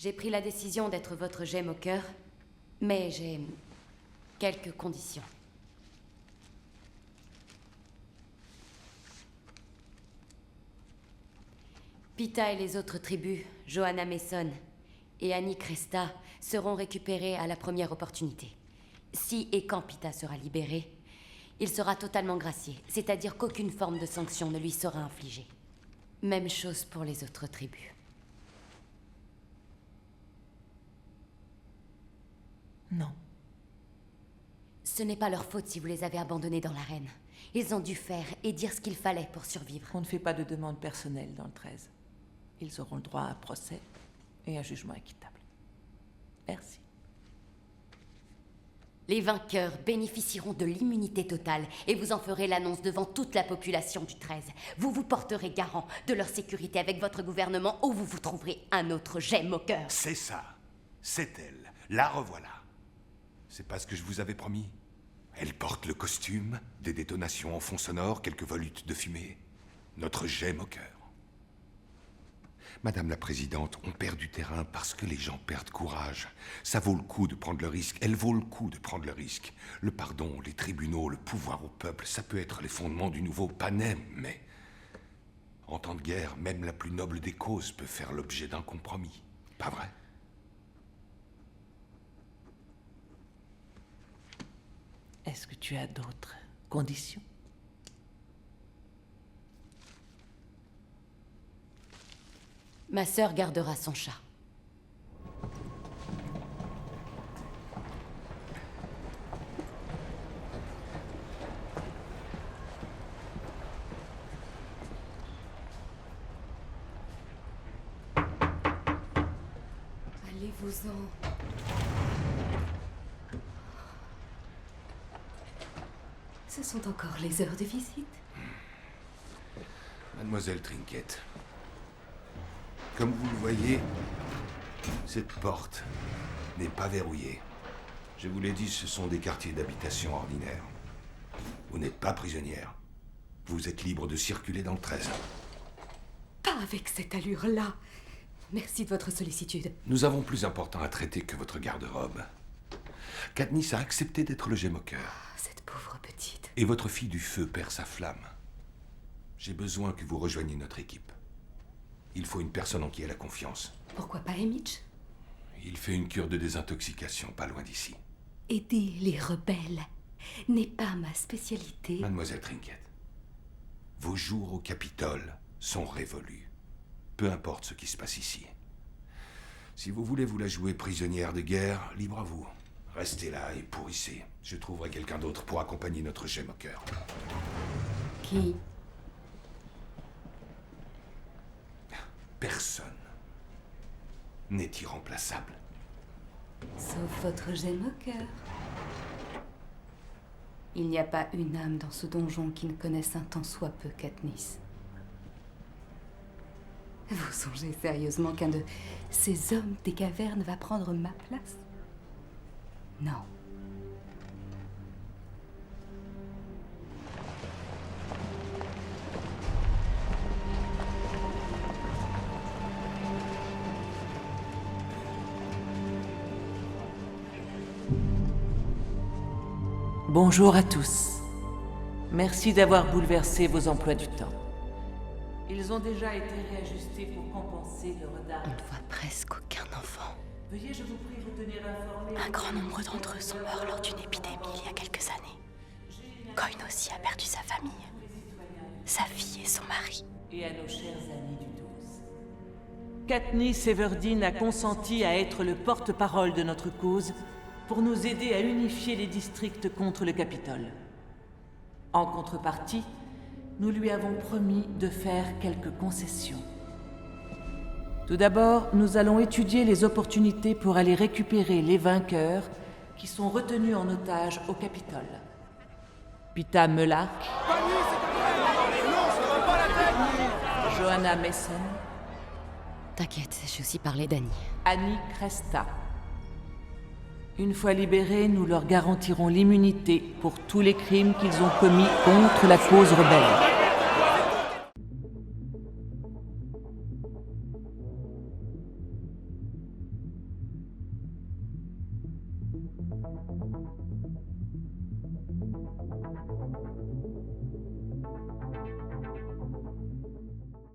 J'ai pris la décision d'être votre gemme au cœur, mais j'ai quelques conditions. Pita et les autres tribus, Johanna Mason et Annie Cresta, seront récupérés à la première opportunité. Si et quand Pita sera libéré, il sera totalement gracié, c'est-à-dire qu'aucune forme de sanction ne lui sera infligée. Même chose pour les autres tribus. Non. Ce n'est pas leur faute si vous les avez abandonnés dans l'arène. Ils ont dû faire et dire ce qu'il fallait pour survivre. On ne fait pas de demande personnelle dans le 13. Ils auront le droit à un procès et un jugement équitable. Merci. Les vainqueurs bénéficieront de l'immunité totale et vous en ferez l'annonce devant toute la population du 13. Vous vous porterez garant de leur sécurité avec votre gouvernement ou vous vous trouverez un autre gemme au cœur. C'est ça. C'est elle. La revoilà. C'est pas ce que je vous avais promis. Elle porte le costume, des détonations en fond sonore, quelques volutes de fumée. Notre gemme au cœur. Madame la Présidente, on perd du terrain parce que les gens perdent courage. Ça vaut le coup de prendre le risque. Elle vaut le coup de prendre le risque. Le pardon, les tribunaux, le pouvoir au peuple, ça peut être les fondements du nouveau Panem, mais... En temps de guerre, même la plus noble des causes peut faire l'objet d'un compromis. Pas vrai? Est-ce que tu as d'autres conditions? Ma sœur gardera son chat. Allez-vous-en. Ce sont encore les heures de visite. Mademoiselle Trinket, comme vous le voyez, cette porte n'est pas verrouillée. Je vous l'ai dit, ce sont des quartiers d'habitation ordinaires. Vous n'êtes pas prisonnière. Vous êtes libre de circuler dans le 13. Pas avec cette allure-là. Merci de votre sollicitude. Nous avons plus important à traiter que votre garde-robe. Katniss a accepté d'être le gemme au cœur. Cette pauvre petite. Et votre fille du feu perd sa flamme. J'ai besoin que vous rejoigniez notre équipe. Il faut une personne en qui elle a confiance. Pourquoi pas Haymitch? Il fait une cure de désintoxication pas loin d'ici. Aider les rebelles n'est pas ma spécialité. Mademoiselle Trinket, vos jours au Capitole sont révolus. Peu importe ce qui se passe ici. Si vous voulez vous la jouer prisonnière de guerre, libre à vous. Restez là et pourrissez. Je trouverai quelqu'un d'autre pour accompagner notre gemme au cœur. Qui? Personne n'est irremplaçable. Sauf votre gemme au cœur. Il n'y a pas une âme dans ce donjon qui ne connaisse un tant soit peu Katniss. Vous songez sérieusement qu'un de ces hommes des cavernes va prendre ma place? Non. Bonjour à tous. Merci d'avoir bouleversé vos emplois du temps. Ils ont déjà été réajustés pour compenser le retard. On ne voit presque aucun enfant. Veuillez, je vous prie, vous tenir informé. Un grand nombre d'entre eux sont morts lors d'une épidémie il y a quelques années. Coin aussi a perdu sa famille, sa fille et son mari. Et à nos chers amis du 12. Katniss Everdeen a consenti à être le porte-parole de notre cause pour nous aider à unifier les districts contre le Capitole. En contrepartie, nous lui avons promis de faire quelques concessions. Tout d'abord, nous allons étudier les opportunités pour aller récupérer les vainqueurs qui sont retenus en otage au Capitole. Pita Mellark, Johanna Mason, T'inquiète, j'ai aussi parlé d'Annie. Annie Cresta. Une fois libérés, nous leur garantirons l'immunité pour tous les crimes qu'ils ont commis contre la cause rebelle.